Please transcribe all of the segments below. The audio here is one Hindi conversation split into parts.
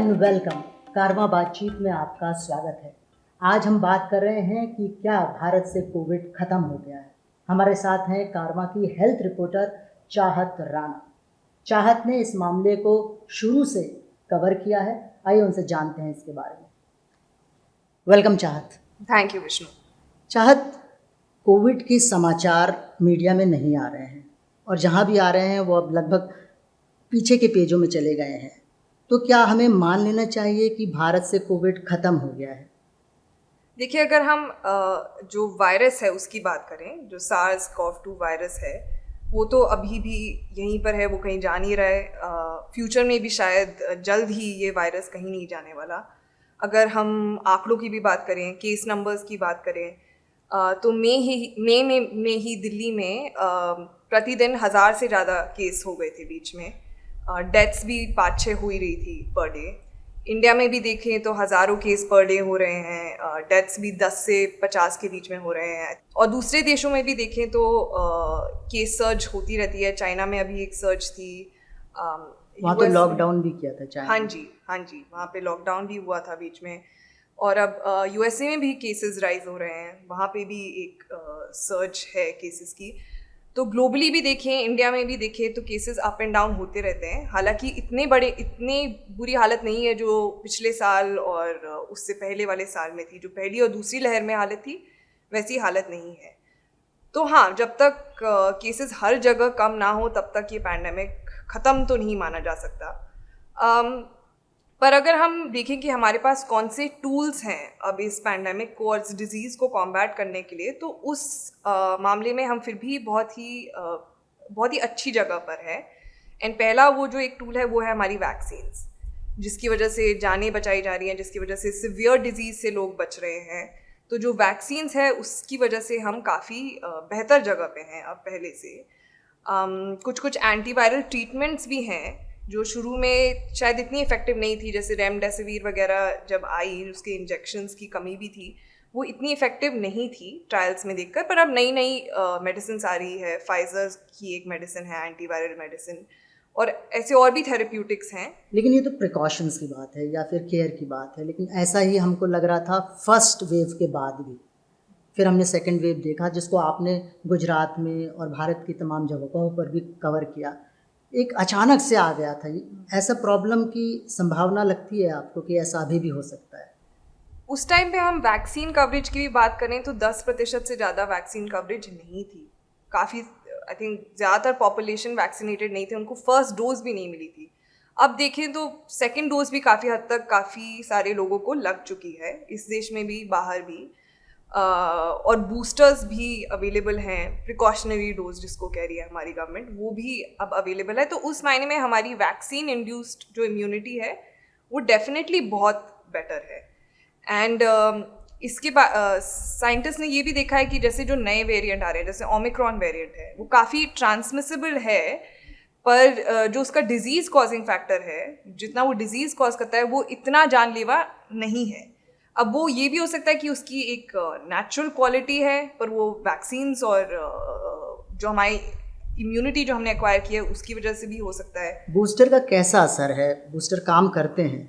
And welcome. कारवा बातचीत में आपका स्वागत है। आज हम बात कर रहे हैं कि क्या भारत से कोविड खत्म हो गया है। हमारे साथ हैं कारवा की हेल्थ रिपोर्टर चाहत राणा। चाहत ने इस मामले को शुरू से कवर किया है। आइए उनसे जानते हैं इसके बारे में। वेलकम चाहत। Thank you Vishnu. चाहत, कोविड के समाचार मीडिया में नहीं आ रहे हैं और जहां भी आ रहे हैं वो अब लगभग पीछे के पेजों में चले गए हैं। तो क्या हमें मान लेना चाहिए कि भारत से कोविड खत्म हो गया है? देखिए, अगर हम जो वायरस है उसकी बात करें, जो सार्स कॉव 2 वायरस है, वो तो अभी भी यहीं पर है, वो कहीं जा नहीं रहा है। फ्यूचर में भी शायद जल्द ही ये वायरस कहीं नहीं जाने वाला। अगर हम आंकड़ों की भी बात करें, केस नंबर्स की बात करें, तो मई में ही दिल्ली में प्रतिदिन 1000 से ज़्यादा केस हो गए थे बीच में। डेथ्स भी 5-6 हो ही रही थी पर डे। इंडिया में भी देखें तो हज़ारों केस पर डे हो रहे हैं, डेथ्स भी 10 से 50 के बीच में हो रहे हैं। और दूसरे देशों में भी देखें तो केस सर्ज होती रहती है। चाइना में अभी एक सर्ज थी। वहाँ तो लॉकडाउन भी किया था चाइना। हाँ जी, वहाँ पे लॉकडाउन भी हुआ था बीच में। और अब यूएसए में भी केसेस राइज हो रहे हैं, वहाँ पे भी एक सर्ज है केसेस की। तो ग्लोबली भी देखें, इंडिया में भी देखें, तो केसेस अप एंड डाउन होते रहते हैं। हालांकि इतनी बुरी हालत नहीं है जो पिछले साल और उससे पहले वाले साल में थी। जो पहली और दूसरी लहर में हालत थी वैसी हालत नहीं है। तो हाँ, जब तक केसेस हर जगह कम ना हो तब तक ये पैंडेमिक ख़त्म तो नहीं माना जा सकता। पर अगर हम देखें कि हमारे पास कौन से टूल्स हैं अब इस पैंडेमिक को और इस डिज़ीज़ को कॉम्बैट करने के लिए, तो उस मामले में हम फिर भी बहुत ही अच्छी जगह पर है। एंड पहला वो जो एक टूल है वो है हमारी वैक्सीन्स, जिसकी वजह से जानें बचाई जा रही हैं, जिसकी वजह से सिवियर डिजीज़ से लोग बच रहे हैं। तो जो वैक्सीन्स है उसकी वजह से हम काफ़ी बेहतर जगह पे हैं अब पहले से। कुछ एंटीवायरल ट्रीटमेंट्स भी हैं जो शुरू में शायद इतनी इफ़ेक्टिव नहीं थी, जैसे रेमडेसिविर वगैरह जब आई, उसके इंजेक्शंस की कमी भी थी, वो इतनी इफ़ेक्टिव नहीं थी ट्रायल्स में देखकर। पर अब नई मेडिसिन आ रही है। फाइजर की एक मेडिसिन है, एंटीवायरल मेडिसिन, और ऐसे और भी थेरेप्यूटिक्स हैं। लेकिन ये तो प्रिकॉशंस की बात है या फिर केयर की बात है। लेकिन ऐसा ही हमको लग रहा था फर्स्ट वेव के बाद भी। फिर हमने सेकंड वेव देखा जिसको आपने गुजरात में और भारत की तमाम जगहों पर भी कवर किया। एक अचानक से आ गया था। ऐसा प्रॉब्लम की संभावना लगती है आपको कि ऐसा अभी भी हो सकता है? उस टाइम पे हम वैक्सीन कवरेज की भी बात करें तो 10% से ज़्यादा वैक्सीन कवरेज नहीं थी। काफ़ी, आई थिंक ज़्यादातर पॉपुलेशन वैक्सीनेटेड नहीं थे, उनको फर्स्ट डोज भी नहीं मिली थी। अब देखें तो सेकंड डोज भी काफ़ी हद तक काफ़ी सारे लोगों को लग चुकी है, इस देश में भी बाहर भी। और बूस्टर्स भी अवेलेबल हैं, प्रिकॉशनरी डोज जिसको कह रही है हमारी गवर्नमेंट, वो भी अब अवेलेबल है। तो उस मायने में हमारी वैक्सीन इंड्यूस्ड जो इम्यूनिटी है वो डेफिनेटली बहुत बेटर है। एंड इसके बाद साइंटिस्ट ने ये भी देखा है कि जैसे जो नए वेरिएंट आ रहे हैं, जैसे ओमिक्रॉन वेरिएंट है, वो काफ़ी ट्रांसमिसिबल है, पर जो उसका डिजीज़ कॉजिंग फैक्टर है, जितना वो डिजीज़ कॉज करता है, वो इतना जानलेवा नहीं है। अब वो ये भी हो सकता है कि उसकी एक नेचुरल क्वालिटी है, पर वो वैक्सीन्स और जो हमारी इम्यूनिटी जो हमने एक्वायर की है उसकी वजह से भी हो सकता है। बूस्टर का कैसा असर है? बूस्टर काम करते हैं?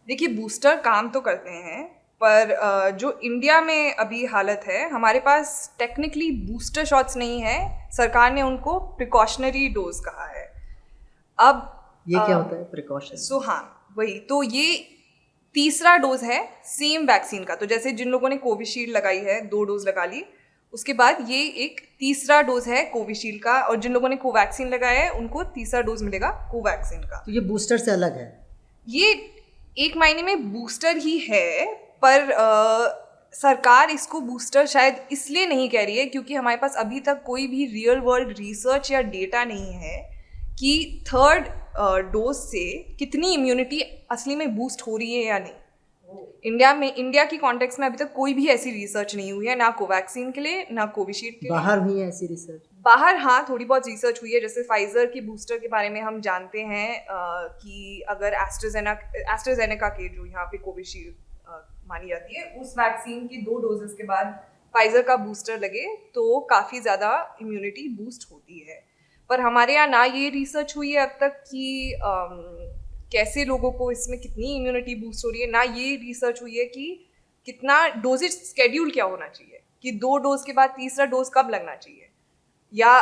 देखिए, बूस्टर काम तो करते हैं, पर जो इंडिया में अभी हालत है, हमारे पास टेक्निकली बूस्टर शॉट्स नहीं है। सरकार ने उनको प्रिकॉशनरी डोज कहा है। अब ये क्या होता है प्रिकॉशन? हाँ, वही तो, ये तीसरा डोज है सेम वैक्सीन का। तो जैसे जिन लोगों ने कोविशील्ड लगाई है, 2 डोज लगा ली, उसके बाद ये एक तीसरा डोज है कोविशील्ड का, और जिन लोगों ने कोवैक्सीन लगाया है उनको तीसरा डोज मिलेगा कोवैक्सीन का। तो ये बूस्टर से अलग है? ये एक मायने में बूस्टर ही है, पर सरकार इसको बूस्टर शायद इसलिए नहीं कह रही है क्योंकि हमारे पास अभी तक कोई भी रियल वर्ल्ड रिसर्च या डेटा नहीं है कि थर्ड डोज से कितनी इम्यूनिटी असली में बूस्ट हो रही है या नहीं। इंडिया की कॉन्टेक्स्ट में अभी तक कोई भी ऐसी रिसर्च नहीं हुई है, ना कोवैक्सीन के लिए ना कोविशील्ड के लिए। बाहर हुई है ऐसी रिसर्च? बाहर हाँ, थोड़ी बहुत रिसर्च हुई है। जैसे फाइजर की बूस्टर के बारे में हम जानते हैं कि अगर एस्ट्राजेनेका के जो यहाँ पे कोविशील्ड मानी जाती है, उस वैक्सीन की 2 डोजेस के बाद फाइजर का बूस्टर लगे तो काफ़ी ज़्यादा इम्यूनिटी बूस्ट होती है। पर हमारे यहाँ ना ये रिसर्च हुई है अब तक कि कैसे लोगों को इसमें कितनी इम्यूनिटी बूस्ट हो रही है, ना ये रिसर्च हुई है कि कितना डोजेज स्केड्यूल क्या होना चाहिए, कि 2 डोज के बाद तीसरा डोज कब लगना चाहिए, या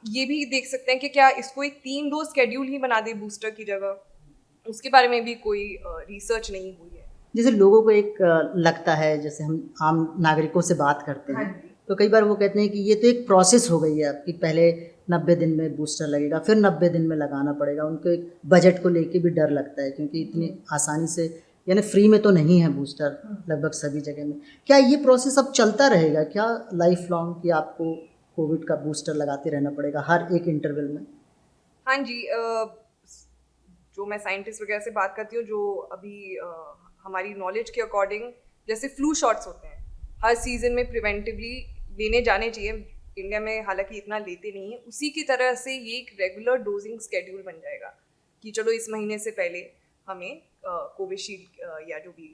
ये भी देख सकते हैं कि क्या इसको एक 3 डोज स्केड्यूल ही बना दे बूस्टर की जगह, उसके बारे में भी कोई रिसर्च नहीं हुई है। जैसे लोगों को एक लगता है, जैसे हम आम नागरिकों से बात करते हैं तो कई बार वो कहते हैं कि ये तो एक प्रोसेस हो गई है आपकी, पहले 90 दिन में बूस्टर लगेगा, फिर 90 दिन में लगाना पड़ेगा। उनको एक बजट को लेके भी डर लगता है, क्योंकि इतनी आसानी से, यानी फ्री में तो नहीं है बूस्टर लगभग सभी जगह में। क्या ये प्रोसेस अब चलता रहेगा क्या लाइफ लॉन्ग, कि आपको कोविड का बूस्टर लगाते रहना पड़ेगा हर एक इंटरवल में? हाँ जी, जो मैं साइंटिस्ट वगैरह से बात करती हूँ, जो अभी हमारी नॉलेज के अकॉर्डिंग जैसे फ्लू शॉट्स होते हैं हर सीजन में प्रिवेंटिवली लेने जाने चाहिए, इंडिया में हालांकि इतना लेते नहीं है, उसी की तरह से ये एक रेगुलर डोजिंग स्केड्यूल बन जाएगा कि चलो इस महीने से पहले हमें कोविशील्ड या जो भी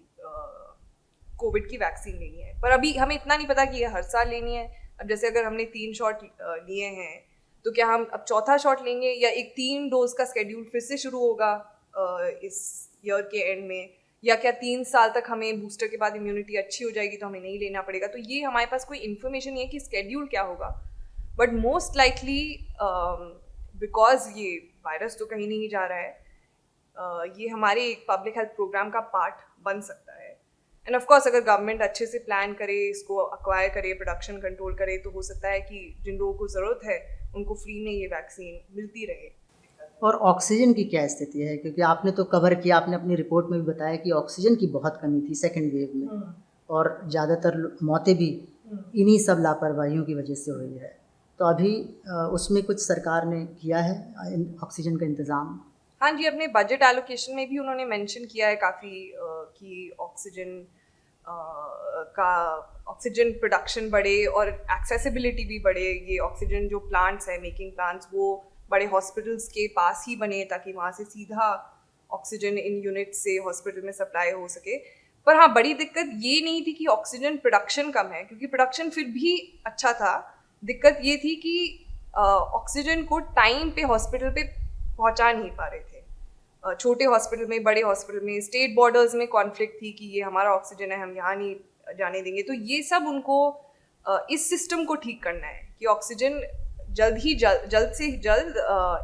कोविड की वैक्सीन लेनी है। पर अभी हमें इतना नहीं पता कि ये हर साल लेनी है। अब जैसे अगर हमने 3 शॉट लिए हैं तो क्या हम अब चौथा शॉट लेंगे, या एक 3 डोज का स्केड्यूल फिर से शुरू होगा इस ईयर के एंड में, या क्या 3 साल तक हमें बूस्टर के बाद इम्यूनिटी अच्छी हो जाएगी तो हमें नहीं लेना पड़ेगा। तो ये हमारे पास कोई इन्फॉर्मेशन नहीं है कि स्केड्यूल क्या होगा, बट मोस्ट लाइकली बिकॉज ये वायरस तो कहीं नहीं जा रहा है, ये हमारे एक पब्लिक हेल्थ प्रोग्राम का पार्ट बन सकता है। एंड ऑफ कोर्स अगर गवर्नमेंट अच्छे से प्लान करे, इसको अक्वायर करे, प्रोडक्शन कंट्रोल करे, तो हो सकता है कि जिन लोगों को ज़रूरत है उनको फ्री में ये वैक्सीन मिलती रहे। और ऑक्सीजन की क्या स्थिति है, क्योंकि आपने तो कवर किया, आपने अपनी रिपोर्ट में भी बताया कि ऑक्सीजन की बहुत कमी थी सेकेंड वेव में, और ज़्यादातर मौतें भी इन्हीं सब लापरवाहियों की वजह से हुई है। तो अभी उसमें कुछ सरकार ने किया है ऑक्सीजन का इंतज़ाम? हाँ जी, अपने बजट एलोकेशन में भी उन्होंने मेंशन किया है काफ़ी कि ऑक्सीजन प्रोडक्शन बढ़े और एक्सेसिबिलिटी भी बढ़े। ये ऑक्सीजन जो प्लांट्स है, मेकिंग प्लांट्स, वो बड़े हॉस्पिटल्स के पास ही बने ताकि वहाँ से सीधा ऑक्सीजन इन यूनिट से हॉस्पिटल में सप्लाई हो सके। पर हाँ, बड़ी दिक्कत ये नहीं थी कि ऑक्सीजन प्रोडक्शन कम है, क्योंकि प्रोडक्शन फिर भी अच्छा था। दिक्कत ये थी कि ऑक्सीजन को टाइम पे हॉस्पिटल पे पहुँचा नहीं पा रहे थे। छोटे हॉस्पिटल में, बड़े हॉस्पिटल में, स्टेट बॉर्डर्स में कॉन्फ्लिक्ट थी कि ये हमारा ऑक्सीजन है, हम यहाँ नहीं जाने देंगे। तो ये सब उनको इस सिस्टम को ठीक करना है कि ऑक्सीजन जल्द से जल्द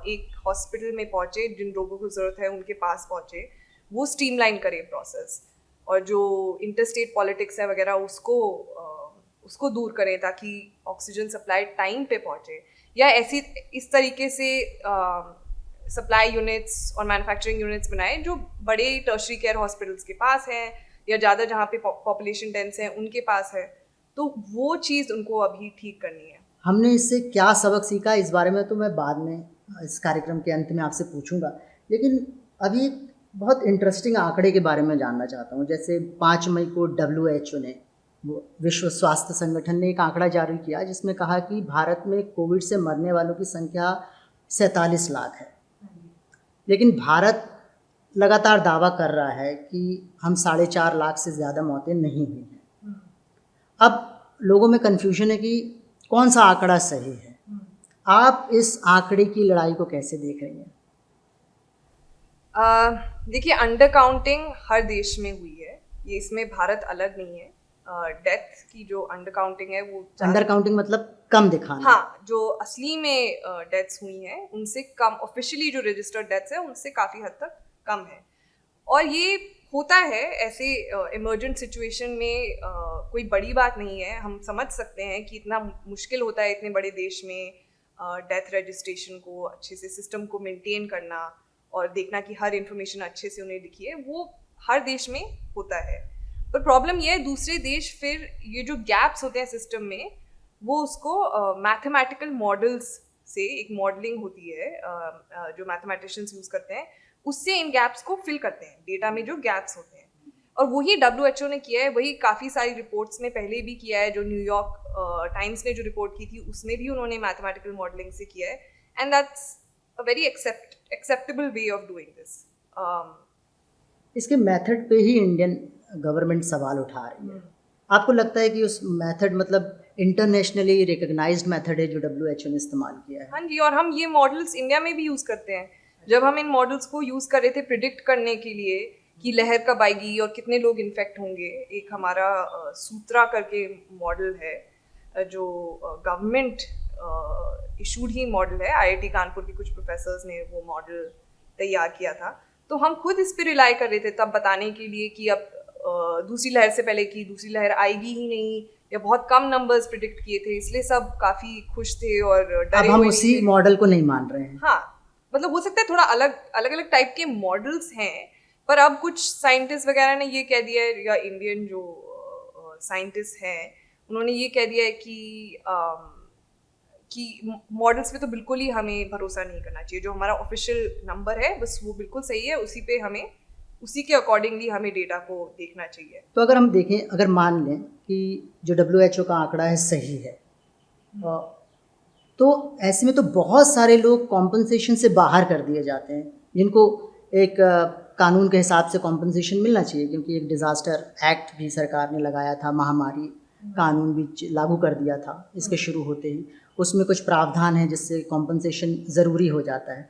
एक हॉस्पिटल में पहुँचे, जिन लोगों को ज़रूरत है उनके पास पहुँचे, वो स्ट्रीमलाइन करे प्रोसेस, और जो इंटरस्टेट पॉलिटिक्स है वगैरह उसको दूर करें ताकि ऑक्सीजन सप्लाई टाइम पे पहुँचे। या इस तरीके से सप्लाई यूनिट्स और मैन्युफैक्चरिंग यूनिट्स बनाए जो बड़े टर्शरी केयर हॉस्पिटल्स के पास हैं, या ज़्यादा जहाँ पे पॉपुलेशन डेंस है उनके पास है। तो वो चीज़ उनको अभी ठीक करनी है। हमने इससे क्या सबक सीखा, इस बारे में तो मैं बाद में इस कार्यक्रम के अंत में आपसे पूछूंगा, लेकिन अभी एक बहुत इंटरेस्टिंग आंकड़े के बारे में जानना चाहता हूँ। जैसे 5 मई को WHO ने, विश्व स्वास्थ्य संगठन ने एक आंकड़ा जारी किया जिसमें कहा कि भारत में कोविड से मरने वालों की संख्या 47 लाख है, लेकिन भारत लगातार दावा कर रहा है कि हम 4.5 लाख से ज़्यादा मौतें नहीं हुई हैं। अब लोगों में कन्फ्यूजन है कि कौन सा आंकड़ा सही है। आप इस आंकड़े की लड़ाई को कैसे देख रही हैं? देखिए, अंडर काउंटिंग हर देश में हुई है, ये इसमें भारत अलग नहीं है। डेथ की जो अंडर काउंटिंग है वो अंडर काउंटिंग मतलब कम दिखाना। हाँ, जो असली में डेथ्स हुई हैं उनसे कम, ऑफिशियली जो रजिस्टर्ड डेथ्स है उनसे काफ़ी हद तक कम है। और ये होता है ऐसे इमरजेंट सिचुएशन में, कोई बड़ी बात नहीं है। हम समझ सकते हैं कि इतना मुश्किल होता है इतने बड़े देश में डेथ रजिस्ट्रेशन को अच्छे से, सिस्टम को मेंटेन करना और देखना कि हर इन्फॉर्मेशन अच्छे से उन्हें दिखी है, वो हर देश में होता है। पर प्रॉब्लम ये है, दूसरे देश फिर ये जो गैप्स होते हैं सिस्टम में, वो उसको मैथमेटिकल मॉडल्स से, एक मॉडलिंग होती है जो मैथमेटिशियंस यूज़ करते हैं, उससे इन गैप्स को फिल करते हैं, डेटा में जो गैप्स होते हैं। और वही WHO ने किया है, वही काफ़ी सारी रिपोर्ट्स में पहले भी किया है। जो न्यूयॉर्क टाइम्स ने जो रिपोर्ट की थी उसमें भी उन्होंने मैथमेटिकल मॉडलिंग से किया है, and that's a very acceptable way of doing this. इसके मेथड पे ही इंडियन गवर्नमेंट सवाल उठा रही है। आपको लगता है कि उस मेथड, मतलब इंटरनेशनली रिकग्नाइज्ड मेथड है जो WHO ने इस्तेमाल किया है? हाँ जी, और हम ये मॉडल्स इंडिया में भी यूज़ करते हैं। जब हम इन मॉडल्स को यूज़ कर रहे थे प्रिडिक्ट करने के लिए कि लहर कब आएगी और कितने लोग इन्फेक्ट होंगे, एक हमारा सूत्रा करके मॉडल है जो गवर्नमेंट इशूड ही मॉडल है, आईआईटी कानपुर के कुछ प्रोफेसर्स ने वो मॉडल तैयार किया था। तो हम खुद इस पे रिलाई कर रहे थे तब बताने के लिए कि अब दूसरी लहर से पहले की दूसरी लहर आएगी ही नहीं, या बहुत कम नंबर्स प्रिडिक्ट किए थे, इसलिए सब काफ़ी खुश थे और डरे अब हम हुए उसी नहीं थे। मॉडल को नहीं मान रहे हैं। हाँ, मतलब हो सकता है थोड़ा अलग अलग टाइप के मॉडल्स हैं, पर अब कुछ साइंटिस्ट वगैरह ने ये कह दिया है, या इंडियन जो साइंटिस्ट हैं उन्होंने ये कह दिया है कि मॉडल्स पे तो बिल्कुल ही हमें भरोसा नहीं करना चाहिए। जो हमारा ऑफिशियल नंबर है बस वो बिल्कुल सही है, उसी पे हमें उसी के अकॉर्डिंगली हमें डेटा को देखना चाहिए। तो अगर हम देखें, अगर मान लें कि जो WHO का आंकड़ा है सही है, तो ऐसे में तो बहुत सारे लोग कॉम्पनसेशन से बाहर कर दिए जाते हैं, जिनको एक कानून के हिसाब से कॉम्पनसेशन मिलना चाहिए, क्योंकि एक डिज़ास्टर एक्ट भी सरकार ने लगाया था, महामारी कानून भी लागू कर दिया था इसके शुरू होते ही। उसमें कुछ प्रावधान है जिससे कॉम्पनसेशन ज़रूरी हो जाता है।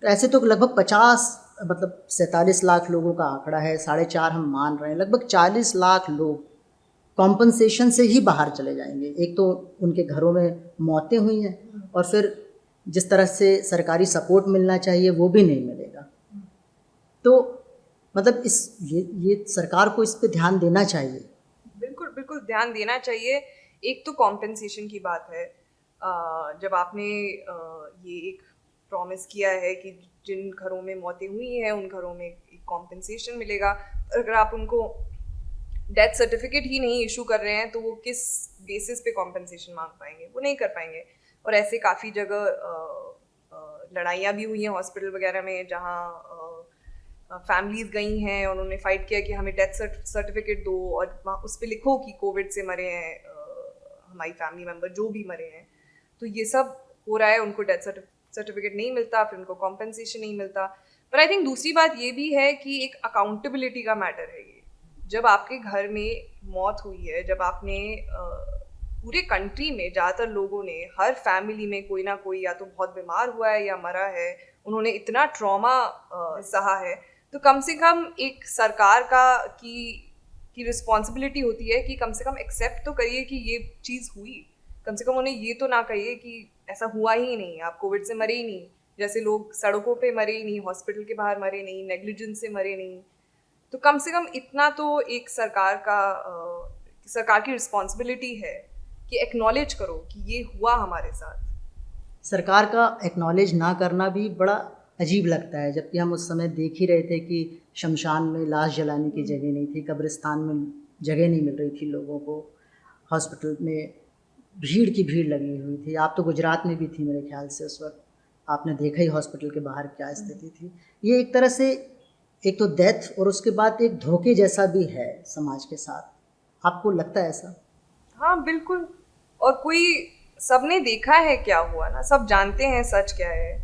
तो ऐसे तो लगभग 50 मतलब 47 लाख लोगों का आंकड़ा है, 4.5 हम मान रहे हैं, लगभग 40 लाख लोग कॉम्पनसेशन से ही बाहर चले जाएंगे। एक तो उनके घरों में मौतें हुई हैं, और फिर जिस तरह से सरकारी सपोर्ट मिलना चाहिए वो भी नहीं मिलेगा। तो मतलब ये सरकार को इस पे ध्यान देना चाहिए। बिल्कुल बिल्कुल ध्यान देना चाहिए। एक तो कॉम्पेंसेशन की बात है, जब आपने ये एक प्रॉमिस किया है कि जिन घरों में मौतें हुई हैं उन घरों में एक कॉम्पेंसेशन मिलेगा, अगर आप उनको डेथ सर्टिफिकेट ही नहीं इशू कर रहे हैं तो वो किस बेसिस पे कॉम्पेंसेशन मांग पाएंगे? वो नहीं कर पाएंगे। और ऐसे काफ़ी जगह लड़ाइयाँ भी हुई हैं हॉस्पिटल वगैरह में, जहाँ फैमिलीज गई हैं और उन्होंने फाइट किया कि हमें डेथ सर्टिफिकेट दो, और वहाँ उस पर लिखो कि कोविड से मरे हैं हमारी फैमिली मेम्बर जो भी मरे हैं। तो ये सब हो रहा है, उनको डेथ सर्टिफिकेट नहीं मिलता, फिर उनको कॉम्पेंसेशन नहीं मिलता। पर आई थिंक दूसरी बात ये भी है कि एक अकाउंटेबिलिटी का मैटर है ये। जब आपके घर में मौत हुई है, जब आपने पूरे कंट्री में ज़्यादातर लोगों ने, हर फैमिली में कोई ना कोई या तो बहुत बीमार हुआ है या मरा है, उन्होंने इतना ट्रॉमा सहा है, तो कम से कम एक सरकार की रिस्पॉन्सिबिलिटी होती है कि कम से कम एक्सेप्ट तो करिए कि ये चीज़ हुई। कम से कम उन्हें ये तो ना कहिए कि ऐसा हुआ ही नहीं, आप कोविड से मरे ही नहीं, जैसे लोग सड़कों पे मरे ही नहीं, हॉस्पिटल के बाहर मरे नहीं, नेग्लिजेंस से मरे नहीं। तो कम से कम इतना तो एक सरकार की रिस्पॉन्सिबिलिटी है कि एक्नॉलेज करो कि ये हुआ हमारे साथ। सरकार का एक्नॉलेज ना करना भी बड़ा अजीब लगता है, जबकि हम उस समय देख ही रहे थे कि शमशान में लाश जलाने की जगह नहीं थी, कब्रिस्तान में जगह नहीं मिल रही थी लोगों को, हॉस्पिटल में भीड़ की भीड़ लगी हुई थी। आप तो गुजरात में भी थी मेरे ख्याल से उस वक्त, आपने देखा ही हॉस्पिटल के बाहर क्या स्थिति थी। ये एक तरह से एक तो डेथ और उसके बाद एक धोखे जैसा भी है समाज के साथ। आपको लगता है ऐसा? हाँ बिल्कुल। और कोई, सबने देखा है क्या हुआ ना, सब जानते हैं सच क्या है।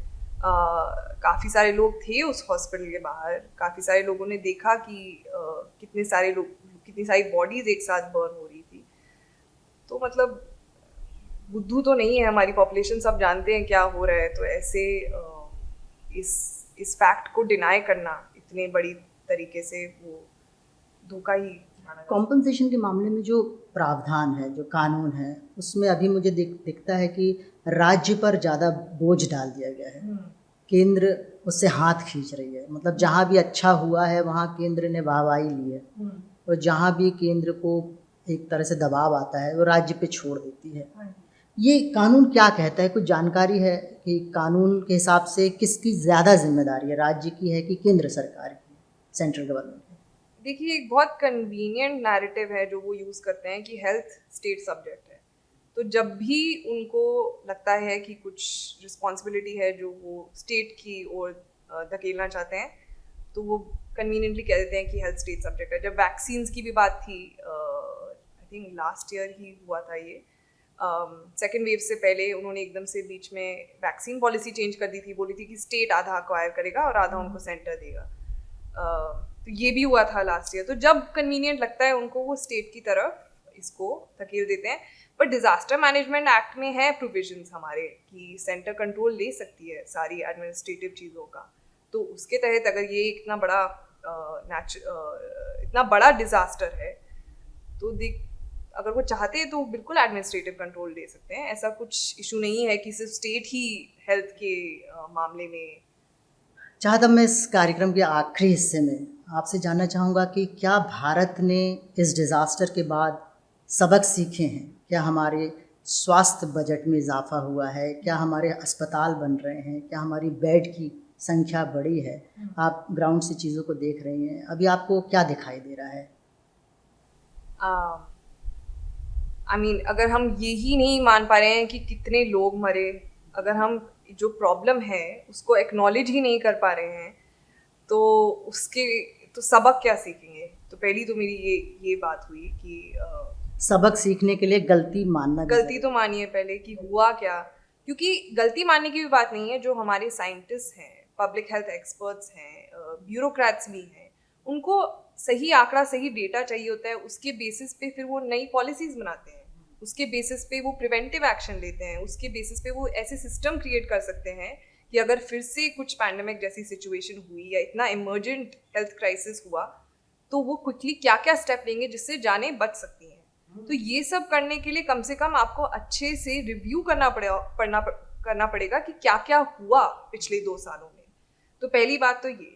काफ़ी सारे लोग थे उस हॉस्पिटल के बाहर, काफ़ी सारे लोगों ने देखा कि कितने सारे लोग, कितनी सारी बॉडीज एक साथ बर्न हो रही थी। तो मतलब बुद्धू तो नहीं है हमारी पॉपुलेशन, सब जानते हैं क्या हो रहा है। तो ऐसे इस फैक्ट को डिनाई करना इतने बड़ी तरीके से, वो धोखा ही माना जाता है। कॉम्पनसेशन के मामले में जो प्रावधान है, जो कानून है, उसमें अभी मुझे दिखता है कि राज्य पर ज़्यादा बोझ डाल दिया गया है। केंद्र उससे हाथ खींच रही है, मतलब जहाँ भी अच्छा हुआ है वहाँ केंद्र ने वाहवाही ली है, और जहाँ भी केंद्र को एक तरह से दबाव आता है वो राज्य पे छोड़ देती है। ये कानून क्या कहता है, कुछ जानकारी है कि कानून के हिसाब से किसकी ज़्यादा जिम्मेदारी है, राज्य की है कि केंद्र सरकार की, सेंट्रल गवर्नमेंट की? देखिए, एक बहुत कन्वीनियंट नैरेटिव है जो वो यूज़ करते हैं कि हेल्थ स्टेट सब्जेक्ट है। तो जब भी उनको लगता है कि कुछ रिस्पॉन्सिबिलिटी है जो वो स्टेट की ओर धकेलना चाहते हैं, तो वो कन्वीनियंटली कह देते हैं कि हेल्थ स्टेट सब्जेक्ट है। जब वैक्सीन्स की भी बात थी, आई थिंक लास्ट ईयर ही हुआ था ये, सेकेंड वेव से पहले उन्होंने एकदम से बीच में वैक्सीन पॉलिसी चेंज कर दी थी, बोली थी कि स्टेट आधा अक्वायर करेगा और आधा उनको सेंटर देगा। तो ये भी हुआ था लास्ट ईयर। तो जब कन्वीनियंट लगता है उनको, वो स्टेट की तरफ इसको धकेल देते हैं। पर डिज़ास्टर मैनेजमेंट एक्ट में है प्रोविजंस हमारे कि सेंटर कंट्रोल ले सकती है सारी एडमिनिस्ट्रेटिव चीज़ों का। तो उसके तहत अगर ये इतना बड़ा डिजास्टर है तो अगर वो चाहते हैं तो बिल्कुल एडमिनिस्ट्रेटिव कंट्रोल दे सकते हैं। ऐसा कुछ इशू नहीं है कि सिर्फ स्टेट ही हेल्थ के मामले में। चाहत, अब मैं इस कार्यक्रम के आखिरी हिस्से में आपसे जानना चाहूँगा कि क्या भारत ने इस डिज़ास्टर के बाद सबक सीखे हैं? क्या हमारे स्वास्थ्य बजट में इजाफा हुआ है? क्या हमारे अस्पताल बन रहे हैं? क्या हमारी बेड की संख्या बढ़ी है? आप ग्राउंड से चीज़ों को देख रही हैं, अभी आपको क्या दिखाई दे रहा है? अगर हम यही नहीं मान पा रहे हैं कि कितने लोग मरे, अगर हम जो प्रॉब्लम है उसको एक्नॉलेज ही नहीं कर पा रहे हैं, तो उसके तो सबक क्या सीखेंगे? तो पहली तो मेरी ये बात हुई कि सबक सीखने के लिए गलती मानना, गलती तो मानिए पहले कि हुआ क्या, क्योंकि गलती मानने की भी बात नहीं है। जो हमारे साइंटिस्ट हैं, पब्लिक हेल्थ एक्सपर्ट्स हैं, ब्यूरोक्रेट्स भी हैं, उनको सही आंकड़ा, सही डेटा चाहिए होता है। उसके बेसिस पे फिर वो नई पॉलिसीज बनाते हैं, उसके बेसिस पे वो प्रिवेंटिव एक्शन लेते हैं, उसके बेसिस पे वो ऐसे सिस्टम क्रिएट कर सकते हैं कि अगर फिर से कुछ पैंडेमिक जैसी सिचुएशन हुई या इतना इमर्जेंट हेल्थ क्राइसिस हुआ तो वो क्विकली क्या क्या स्टेप लेंगे जिससे जानें बच सकती हैं। तो ये सब करने के लिए कम से कम आपको अच्छे से रिव्यू करना पड़ेगा कि क्या क्या हुआ पिछले 2 सालों में। तो पहली बात तो ये।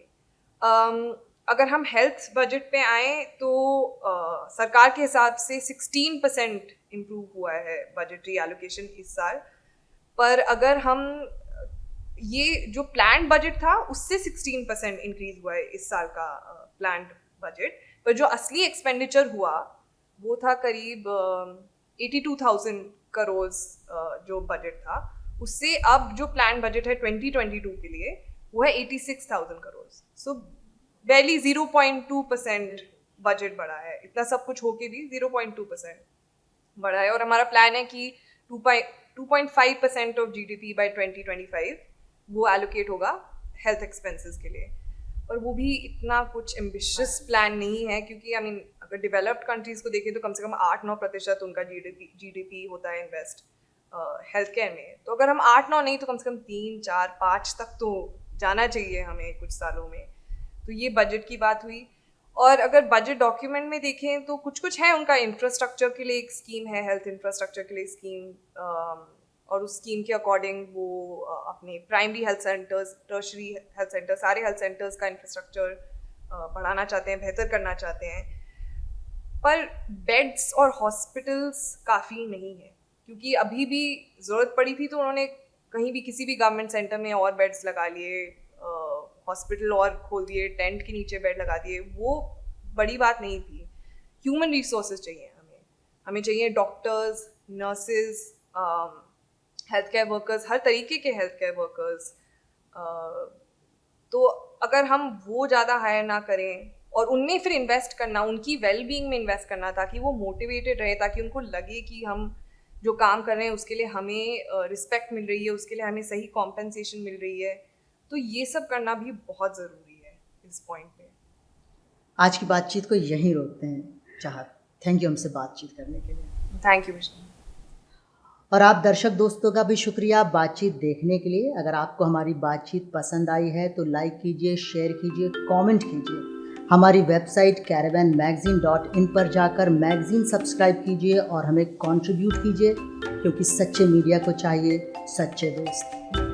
अगर हम हेल्थ बजट पे आए तो सरकार के हिसाब से 16% इम्प्रूव हुआ है बजटरी एलोकेशन इस साल। पर अगर हम ये जो प्लान्ड बजट था उससे 16% इंक्रीज हुआ है इस साल का प्लान्ड बजट। पर जो असली एक्सपेंडिचर हुआ वो था करीब 82,000 करोड़ जो बजट था, उससे अब जो प्लान बजट है 2022 के लिए वो है 86,000 करोड़। सो barely 0.2% बजट बढ़ा है। इतना सब कुछ होके भी 0.2% बढ़ा है। और हमारा प्लान है कि 2.5% ऑफ GDP बाय 2025 वो एलोकेट होगा हेल्थ एक्सपेंसेस के लिए। और वो भी इतना कुछ एम्बिशियस प्लान नहीं है, क्योंकि अगर डेवलप्ड कंट्रीज को देखें तो कम से कम 8-9% उनका GDP होता है इन्वेस्ट हेल्थ केयर में। तो अगर हम 8-9 नहीं तो कम से कम 3-4-5 तक तो जाना चाहिए हमें कुछ सालों में। तो ये बजट की बात हुई। और अगर बजट डॉक्यूमेंट में देखें तो कुछ है उनका। इंफ्रास्ट्रक्चर के लिए एक स्कीम है, हेल्थ इंफ्रास्ट्रक्चर के लिए स्कीम, और उस स्कीम के अकॉर्डिंग वो अपने primary health centres, tertiary health centre, सारे हेल्थ सेंटर्स का इंफ्रास्ट्रक्चर बढ़ाना चाहते हैं, बेहतर करना चाहते हैं। पर बेड्स और हॉस्पिटल्स काफ़ी नहीं है, क्योंकि अभी भी ज़रूरत पड़ी थी तो उन्होंने कहीं भी किसी भी गवर्नमेंट सेंटर में और बेड्स लगा लिए, हॉस्पिटल और खोल दिए, टेंट के नीचे बेड लगा दिए। वो बड़ी बात नहीं थी। ह्यूमन रिसोर्सेज चाहिए हमें चाहिए doctors, nurses, health care workers, हर तरीके के हेल्थ केयर वर्कर्स। तो अगर हम वो ज़्यादा हायर ना करें और उनमें फिर इन्वेस्ट करना, उनकी वेलबींग में इन्वेस्ट करना, ताकि वो मोटिवेटेड रहे, ताकि उनको लगे कि हम जो काम कर रहे हैं उसके लिए हमें रिस्पेक्ट मिल रही है, उसके लिए हमें सही कॉम्पेंसेशन मिल रही है। तो ये सब करना भी बहुत ज़रूरी है इस पॉइंट पे। आज की बातचीत को यहीं रोकते हैं। चाहत, थैंक यू हमसे बातचीत करने के लिए। Thank you Vishnu. और आप दर्शक दोस्तों का भी शुक्रिया बातचीत देखने के लिए। अगर आपको हमारी बातचीत पसंद आई है तो लाइक कीजिए, शेयर कीजिए, कमेंट कीजिए। हमारी वेबसाइट caravanmagazine.in पर जाकर मैगज़ीन सब्सक्राइब कीजिए और हमें कंट्रीब्यूट कीजिए, क्योंकि सच्चे मीडिया को चाहिए सच्चे दोस्त।